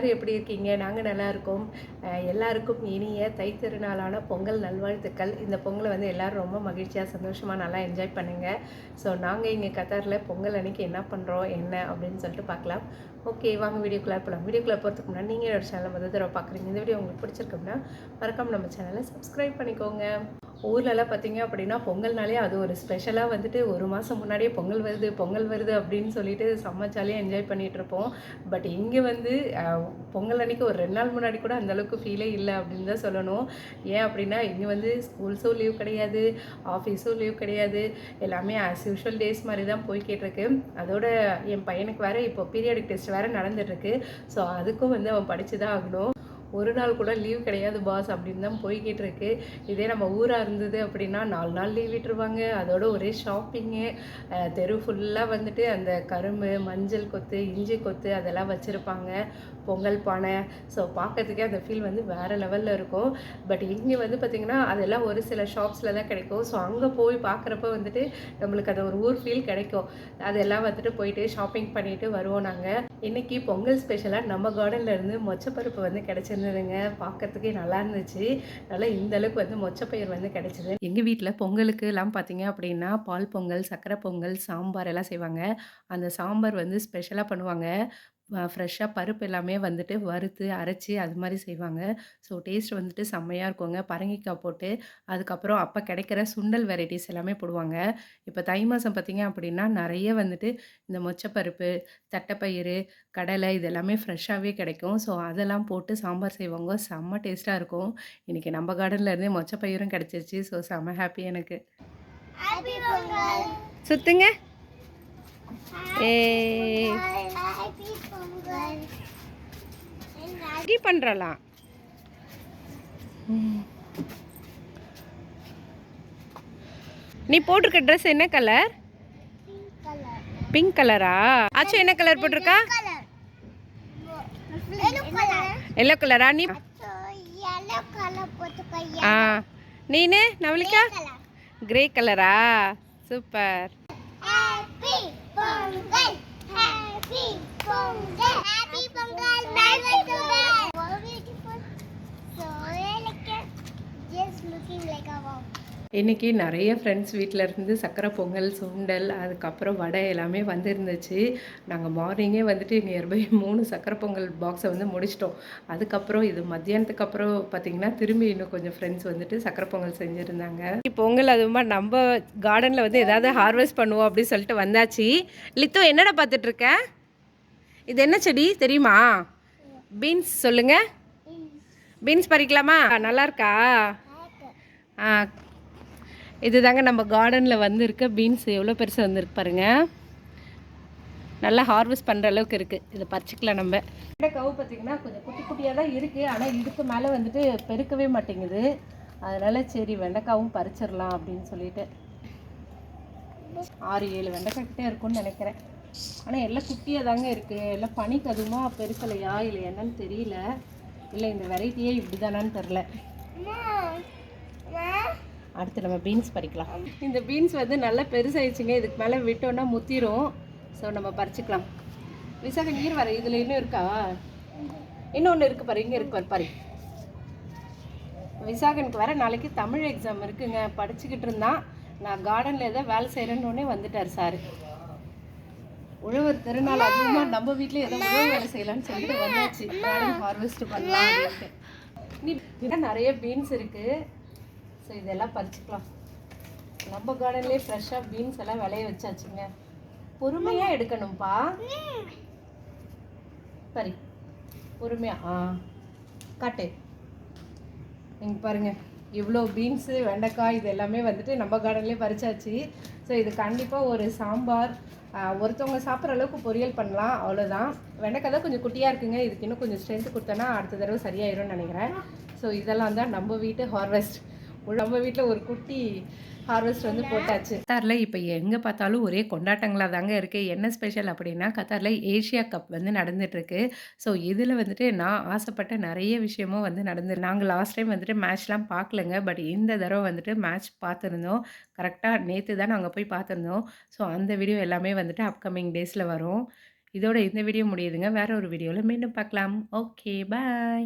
எல்லோரும் எப்படி இருக்கீங்க? நாங்கள் நல்லா இருக்கோம். எல்லாருக்கும் இனிய தைத்திருநாளான பொங்கல் நல்வாழ்த்துக்கள். இந்த பொங்கலை வந்து எல்லோரும் ரொம்ப மகிழ்ச்சியாக சந்தோஷமாக நல்லா என்ஜாய் பண்ணுங்கள். ஸோ நாங்கள் இங்கே கத்தாரில் பொங்கல் அன்றைக்கி என்ன பண்ணுறோம் என்ன அப்படின்னு சொல்லிட்டு பார்க்கலாம். ஓகே, வாங்க வீடியோக்குள்ளே போகலாம். வீடியோக்குள்ளே போகிறதுக்கு முன்னாடி நீங்கள் என்னோட சேனலை முதல் தடவை பார்க்குறீங்க. இந்த வீடியோ உங்களுக்கு பிடிச்சிருக்கோம்னா மறக்காம நம்ம சேனலை சப்ஸ்கிரைப் பண்ணிக்கோங்க. ஊர்லலாம் பார்த்தீங்க அப்படின்னா பொங்கல்னாலே அது ஒரு ஸ்பெஷலாக வந்துட்டு ஒரு மாதம் முன்னாடியே பொங்கல் வருது அப்படின்னு சொல்லிட்டு செம்ம ஜாலியாக என்ஜாய் பண்ணிகிட்ருப்போம். பட் இங்கே வந்து பொங்கல் அன்றைக்கி ஒரு 2 நாள் முன்னாடி கூட அந்தளவுக்கு ஃபீலே இல்லை அப்படின்னு தான் சொல்லணும். ஏன் அப்படின்னா இங்கே வந்து ஸ்கூல்ஸும் லீவ் கிடையாது, ஆஃபீஸும் லீவ் கிடையாது, எல்லாமே ஆஸ் யூஷுவல் டேஸ் மாதிரி தான் போய்கிட்டுருக்கு. அதோட என் பையனுக்கு வேறு இப்போ பீரியாடிக் டெஸ்ட் வேறு நடந்துகிட்ருக்கு. ஸோ அதுக்கும் வந்து அவன் படித்து தான் ஆகணும். ஒரு நாள் கூட லீவ் கிடையாது பாஸ் அப்படின்னு தான் போய்கிட்டு இருக்கு. இதே நம்ம ஊராக இருந்தது அப்படின்னா 4 நாள் லீவ் விட்டுருவாங்க. அதோட ஒரே ஷாப்பிங்கு, தெரு ஃபுல்லாக வந்துட்டு அந்த கரும்பு, மஞ்சள் கொத்து, இஞ்சி கொத்து அதெல்லாம் வச்சுருப்பாங்க, பொங்கல் பானை. ஸோ பார்க்கறதுக்கே அந்த ஃபீல் வந்து வேறு லெவலில் இருக்கும். பட் இங்கே வந்து பார்த்திங்கன்னா அதெல்லாம் ஒரு சில ஷாப்ஸில் தான் கிடைக்கும். ஸோ அங்கே போய் பார்க்குறப்ப வந்துட்டு நம்மளுக்கு அந்த ஒரு ஊர் ஃபீல் கிடைக்கும். அதெல்லாம் வந்துட்டு போயிட்டு ஷாப்பிங் பண்ணிவிட்டு வருவோம் நாங்கள். இன்றைக்கி பொங்கல் ஸ்பெஷலாக நம்ம கார்டனில் இருந்து மொச்சப்பருப்பு வந்து கிடச்சிருந்ததுங்க. பார்க்கறதுக்கே நல்லா இருந்துச்சு. நல்லா இந்தளவுக்கு வந்து மொச்சப்பயிர் வந்து கிடச்சிது. எங்கள் வீட்டில் பொங்கலுக்கு எல்லாம் பார்த்திங்க அப்படின்னா பால் பொங்கல், சர்க்கரை பொங்கல், சாம்பார் எல்லாம் செய்வாங்க. அந்த சாம்பார் வந்து ஸ்பெஷலாக பண்ணுவாங்க. ஃப்ரெஷ்ஷாக பருப்பு எல்லாமே வந்துட்டு வறுத்து அரைச்சி அது மாதிரி செய்வாங்க. ஸோ டேஸ்ட் வந்துட்டு செம்மையாக இருக்குங்க. பரங்கிக்காய் போட்டு அதுக்கப்புறம் அப்போ கிடைக்கிற சுண்டல் வெரைட்டிஸ் எல்லாமே போடுவாங்க. இப்போ தை மாதம் பார்த்திங்க அப்படின்னா நிறைய வந்துட்டு இந்த மொச்சப்பருப்பு, தட்டைப்பயிறு, கடலை இது எல்லாமே ஃப்ரெஷ்ஷாகவே கிடைக்கும். ஸோ அதெல்லாம் போட்டு சாம்பார் செய்வாங்க. செம்ம டேஸ்ட்டாக இருக்கும். இன்றைக்கி நம்ம கார்டனில் இருந்தே மொச்சப்பயிரும் கிடச்சிருச்சு. ஸோ செம்ம ஹாப்பி எனக்கு. சுத்துங்க. பண்றலாம். நீ போட்டிருக்க ட்ரெஸ் என்ன கலர்? பிங்க் கலரா? ஆச்சு என்ன கலர் போட்டிருக்கா? எல்லோ கலரா? நீ நீனு நவலிக்கா கிரே கலரா? சூப்பர். இன்றைக்கி நிறைய ஃப்ரெண்ட்ஸ் வீட்டில் இருந்து சக்கரை பொங்கல், சுண்டல், அதுக்கப்புறம் வடை எல்லாமே வந்துருந்துச்சு. நாங்கள் மார்னிங்கே வந்துட்டு நியர்பை 3 சக்கரை பொங்கல் பாக்ஸை வந்து முடிச்சிட்டோம். அதுக்கப்புறம் இது மத்தியானத்துக்கு அப்புறம் பார்த்திங்கன்னா திரும்பி இன்னும் கொஞ்சம் ஃப்ரெண்ட்ஸ் வந்துட்டு சக்கரை பொங்கல் செஞ்சுருந்தாங்க. பொங்கல் அதுவுமா நம்ம கார்டனில் வந்து எதாவது ஹார்வெஸ்ட் பண்ணுவோம் அப்படின்னு சொல்லிட்டு வந்தாச்சு. லித்து என்னடா பார்த்துட்ருக்க? இது என்ன செடி தெரியுமா? பீன்ஸ். சொல்லுங்கள். பீன்ஸ் பறிக்கலாமா? நல்லா இருக்கா? இது தாங்க நம்ம கார்டனில் வந்து இருக்க பீன்ஸ். எவ்வளோ பெருசாக வந்துருக்கு பாருங்கள். நல்லா ஹார்வெஸ்ட் பண்ணுற அளவுக்கு இருக்குது. இதை பறிச்சிக்கலாம் நம்ம. கவு பார்த்திங்கன்னா கொஞ்சம் குட்டி குட்டியாக தான் இருக்குது. ஆனால் இதுக்கு மேலே வந்துட்டு பெருக்கவே மாட்டேங்குது. அதனால் சரி வெண்டைக்காவும் பறிச்சிடலாம் அப்படின்னு சொல்லிட்டு 6-7 வெண்டைக்காய் கிட்டே இருக்கும்னு நினைக்கிறேன். ஆனால் எல்லாம் குட்டியாக தாங்க இருக்குது. எல்லாம் பனிக்கு அதுவுமா பெருக்கலையா இல்லை என்னன்னு தெரியல. இல்லை இந்த வெரைட்டியே இப்படி தானான்னு தெரில. அடுத்து நம்ம பீன்ஸ் பறிக்கலாம். இந்த பீன்ஸ் வந்து நல்லா பெருசாகிடுச்சுங்க. இதுக்கு மேலே விட்டோன்னா முத்திரும். ஸோ நம்ம பறிச்சுக்கலாம். விசாக நீர் வர இதில் இன்னும் இருக்கா? இன்னொன்று இருக்குது பாரு. இங்கே இருக்கு பாரு. விசாகனுக்கு வேறு நாளைக்கு தமிழ் எக்ஸாம் இருக்குங்க. படிச்சுக்கிட்டு இருந்தான். நான் கார்டனில் ஏதோ வேலை செய்கிறேன்னொடனே வந்துட்டார் சார். உழவர் திருநாள் அதுவுமா நம்ம வீட்டில் ஏதோ உழவு வேலை செய்யலான்னு சொல்லிட்டு வந்தாச்சு. கார்டன் ஹார்வெஸ்ட் பண்ணலாம் அப்படின்ட்டு. நீ நிறைய பீன்ஸ் இருக்குது. ஸோ இதெல்லாம் பறிச்சுக்கலாம். நம்ம கார்டன்லேயே ஃப்ரெஷ்ஷாக பீன்ஸ் எல்லாம் விளைய வச்சாச்சுங்க. பொறுமையாக எடுக்கணும்ப்பா. சரி பொறுமையாக காட்டு. நீங்கள் பாருங்கள் இவ்வளோ பீன்ஸு, வெண்டைக்காய் இது எல்லாமே வந்துட்டு நம்ம கார்டன்லேயே பறிச்சாச்சு. ஸோ இது கண்டிப்பாக ஒரு சாம்பார், ஒருத்தவங்க சாப்பிட்ற அளவுக்கு பொரியல் பண்ணலாம். அவ்வளோதான். வெண்டைக்காய் தான் கொஞ்சம் குட்டியாக இருக்குங்க. இதுக்கு இன்னும் கொஞ்சம் ஸ்ட்ரென்த்து கொடுத்தோன்னா அடுத்த தடவை சரியாயிரும்னு நினைக்கிறேன். ஸோ இதெல்லாம் தான் நம்ம வீட்டு ஹார்வெஸ்ட். நம்ம வீட்டில் ஒரு குட்டி ஹார்வெஸ்ட் வந்து போட்டாச்சு. கத்தாரில் இப்போ எங்கே பார்த்தாலும் ஒரே கொண்டாட்டங்களாக தாங்க இருக்குது. என்ன ஸ்பெஷல் அப்படின்னா கத்தாரில் ஏஷியா கப் வந்து நடந்துகிட்ருக்கு. ஸோ இதில் வந்துட்டு நான் ஆசைப்பட்ட நிறைய விஷயமும் வந்து நாங்கள் லாஸ்ட் டைம் வந்துட்டு மேட்ச்லாம் பார்க்கலங்க. பட் இந்த தடவை வந்துட்டு மேட்ச் பார்த்துருந்தோம். கரெக்டாக நேற்று தான் நாங்கள் போய் பார்த்துருந்தோம். ஸோ அந்த வீடியோ எல்லாமே வந்துட்டு அப்கமிங் டேஸில் வரும். இதோட இந்த வீடியோ முடியுதுங்க. வேற ஒரு வீடியோல மீண்டும் பார்க்கலாம். ஓகே, பாய்.